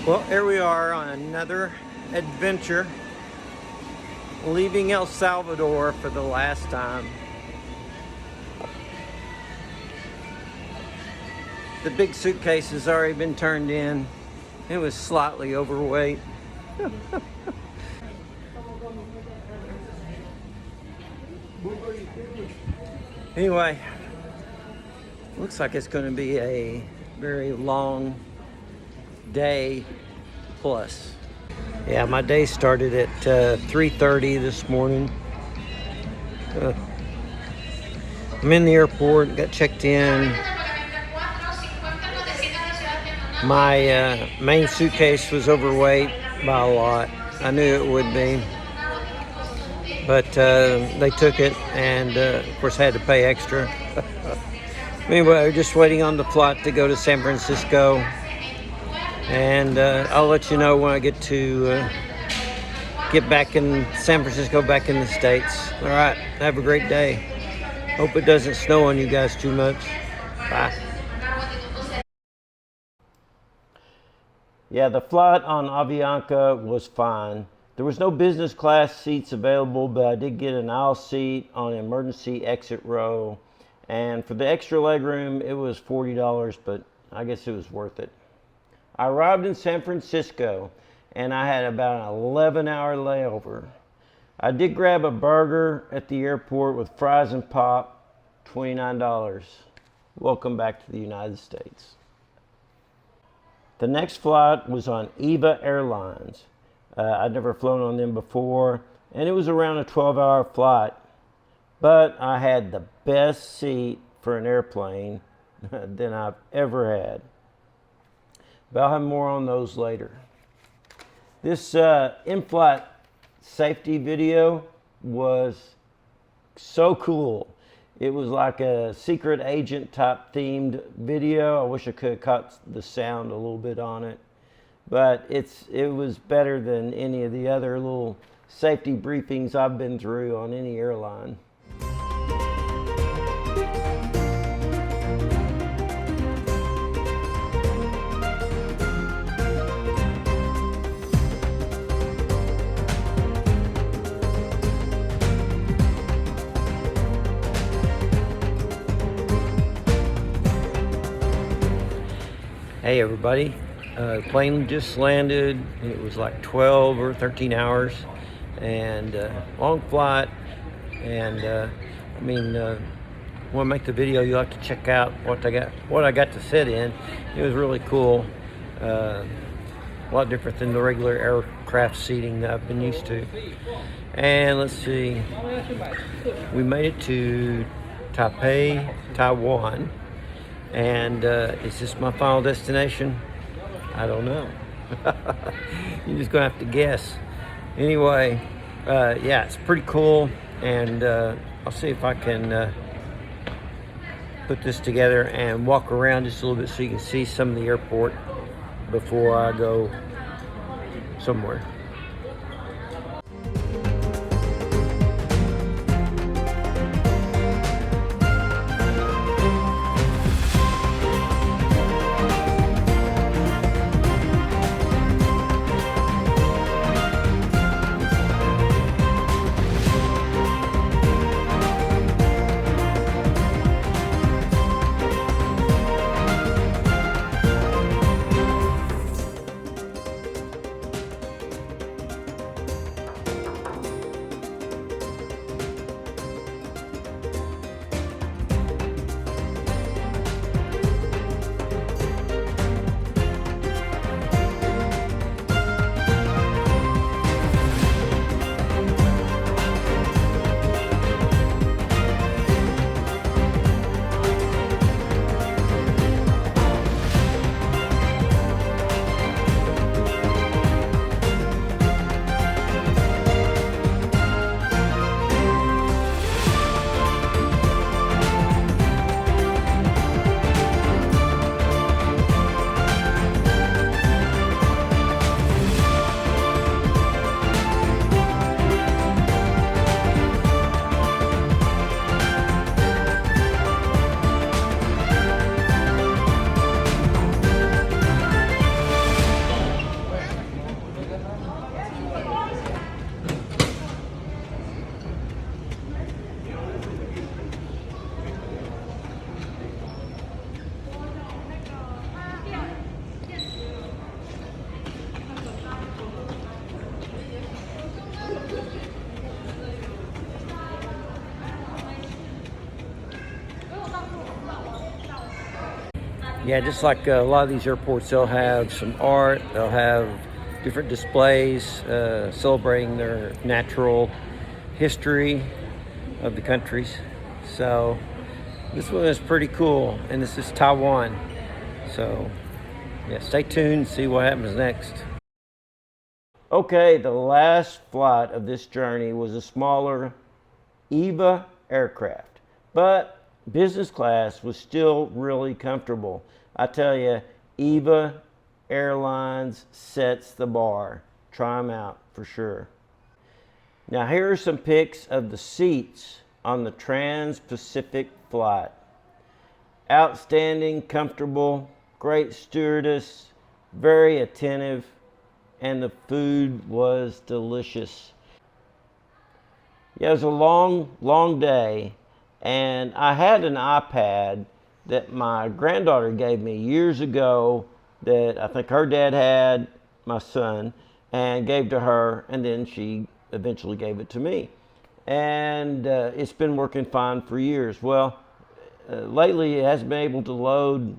Well, here we are on another adventure, leaving El Salvador for the last time. The big suitcase has already been turned in. It was slightly overweight. Anyway, looks like it's going to be a very long day plus. Yeah, my day started at 3:30 this morning. I'm in the airport, got checked in. My main suitcase was overweight by a lot. I knew it would be. But they took it and, of course, had to pay extra. Anyway, we're just waiting on the flight to go to San Francisco. And I'll let you know when I get to get back in San Francisco, back in the States. All right, have a great day. Hope it doesn't snow on you guys too much. Bye. Yeah, the flight on Avianca was fine. There was no business class seats available, but I did get an aisle seat on an emergency exit row. And for the extra legroom, it was $40, but I guess it was worth it. I arrived in San Francisco, and I had about an 11-hour layover. I did grab a burger at the airport with fries and pop, $29. Welcome back to the United States. The next flight was on EVA Airlines. I'd never flown on them before, and it was around a 12-hour flight. But I had the best seat for an airplane than I've ever had. But I'll have more on those later. This in-flight safety video was so cool. It was like a secret agent type themed video. I wish I could have caught the sound a little bit on it. But it was better than any of the other little safety briefings I've been through on any airline. Hey everybody, the plane just landed. It was like 12 or 13 hours and long flight. And when I make the video, you have to check out what I got to sit in. It was really cool. A lot different than the regular aircraft seating that I've been used to. And let's see, we made it to Taipei, Taiwan. And is this my final destination? I don't know. You're just gonna have to guess. Anyway, yeah, it's pretty cool, and I'll see if I can put this together and walk around just a little bit so you can see some of the airport before I go somewhere. Yeah, just like a lot of these airports, they'll have some art, they'll have different displays celebrating their natural history of the countries. So this one is pretty cool, and this is Taiwan. So yeah, stay tuned, see what happens next. Okay, the last flight of this journey was a smaller EVA aircraft, but business class was still really comfortable. I tell you, EVA Airlines sets the bar. Try them out for sure. Now here are some pics of the seats on the Trans-Pacific flight. Outstanding, comfortable, great stewardess, very attentive, and the food was delicious. Yeah, it was a long day, and I had an iPad that my granddaughter gave me years ago that I think her dad had, my son, and gave to her, and then she eventually gave it to me. And it's been working fine for years. Well, lately it hasn't been able to load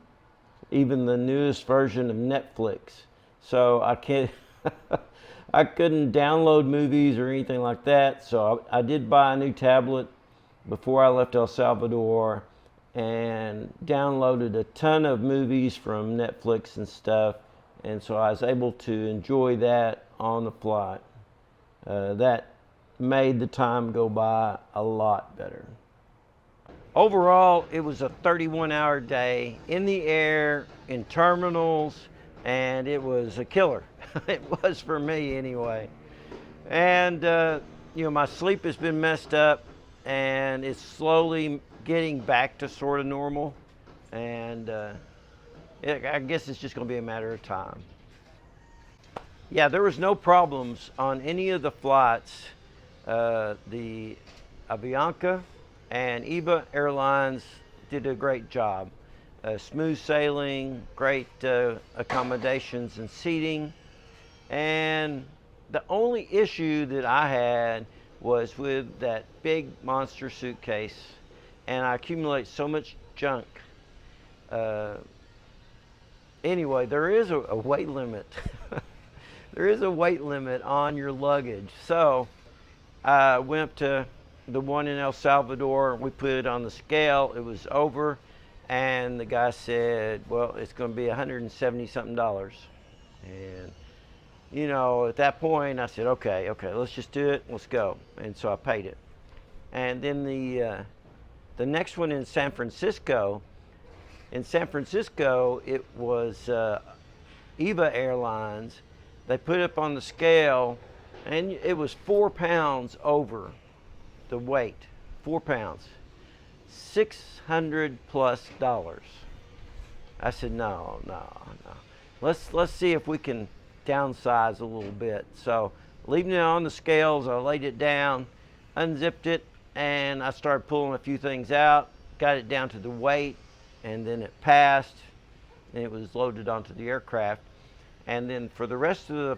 even the newest version of Netflix. So I can't, I couldn't download movies or anything like that. So I did buy a new tablet before I left El Salvador and downloaded a ton of movies from Netflix and stuff. And so I was able to enjoy that on the flight. That made the time go by a lot better. Overall, it was a 31-hour day in the air, in terminals, and it was a killer. It was for me anyway. And my sleep has been messed up, and it's slowly getting back to sort of normal. And I guess it's just going to be a matter of time. Yeah, there was no problems on any of the flights. The Avianca and EVA Airlines did a great job. Smooth sailing, great accommodations and seating. And the only issue that I had was with that big monster suitcase, and I accumulate so much junk. Anyway, there is a weight limit. There is a weight limit on your luggage. So I went up to the one in El Salvador. We put it on the scale. It was over. And the guy said, well, it's going to be $170 something. And, at that point, I said, okay, let's just do it. Let's go. And so I paid it. And then the next one in San Francisco, it was EVA Airlines. They put it up on the scale, and it was 4 pounds over the weight. 4 pounds. $600 plus. I said, no. Let's see if we can downsize a little bit. So leaving it on the scales, I laid it down, unzipped it, and I started pulling a few things out, got it down to the weight, and then it passed, and it was loaded onto the aircraft. And then for the rest of the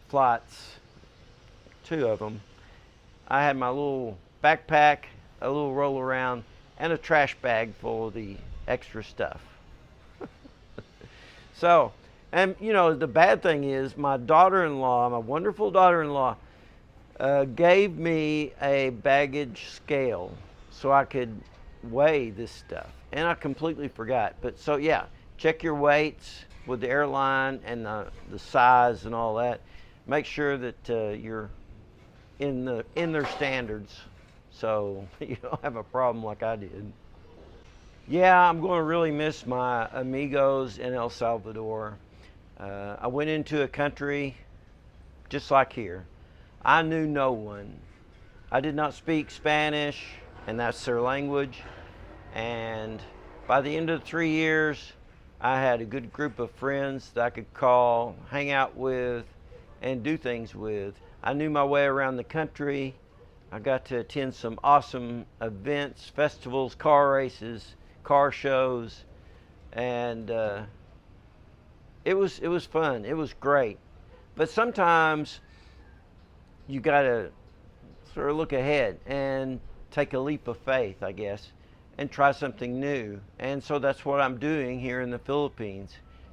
flights, 2 of them, I had my little backpack, a little roll around, and a trash bag full of the extra stuff. So, and the bad thing is my daughter-in-law, my wonderful daughter-in-law, gave me a baggage scale so I could weigh this stuff. And I completely forgot. But so yeah, check your weights with the airline and the size and all that. Make sure that you're in their standards, so you don't have a problem like I did. Yeah, I'm going to really miss my amigos in El Salvador. I went into a country just like here. I knew no one. I did not speak Spanish, and that's their language. And by the end of the 3 years, I had a good group of friends that I could call, hang out with, and do things with. I knew my way around the country. I got to attend some awesome events, festivals, car races, car shows, and it was fun. It was great. But sometimes you got to sort of look ahead and take a leap of faith, I guess. and try something new. And so that's what I'm doing here in the Philippines,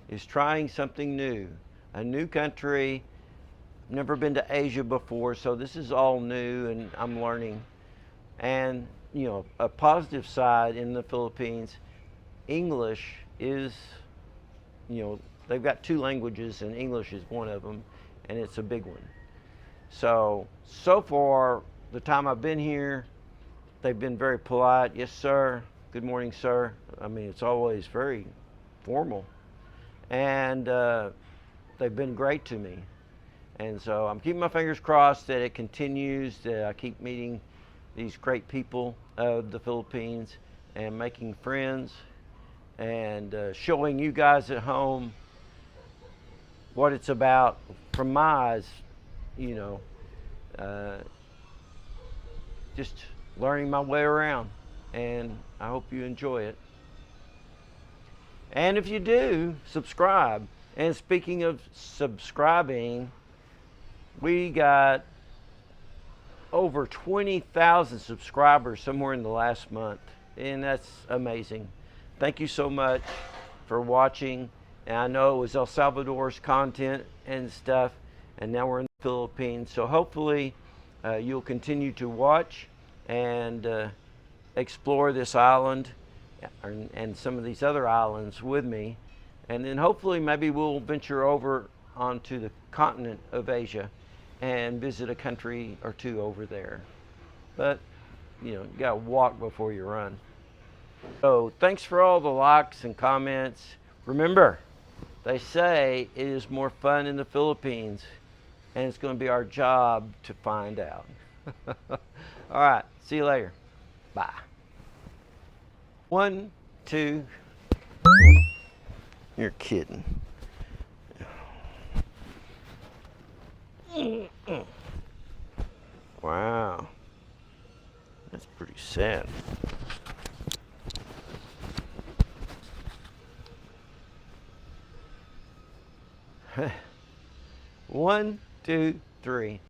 is trying something new, a new country. Never been to Asia before, so this is all new and I'm learning. And you know, a positive side in the Philippines, English is, you know, they've got two languages and English is one of them, and it's a big one. So far, the time I've been here, they've been very polite. Yes, sir. Good morning, sir. I mean, it's always very formal. And they've been great to me. And so I'm keeping my fingers crossed that it continues, that I keep meeting these great people of the Philippines and making friends and showing you guys at home what it's about from my eyes, you know, just learning my way around. And I hope you enjoy it. And if you do, subscribe. And speaking of subscribing, we got over 20,000 subscribers somewhere in the last month, and that's amazing. Thank you so much for watching. And I know it was El Salvador's content and stuff, and now we're in the Philippines. So hopefully you'll continue to watch and explore this island and some of these other islands with me. And then hopefully maybe we'll venture over onto the continent of Asia and visit a country or two over there. But, you know, you gotta walk before you run. So thanks for all the likes and comments. Remember, they say it is more fun in the Philippines, and it's gonna be our job to find out. All right, see you later. Bye. 1, 2. You're kidding. Wow. That's pretty sad. One, two, three.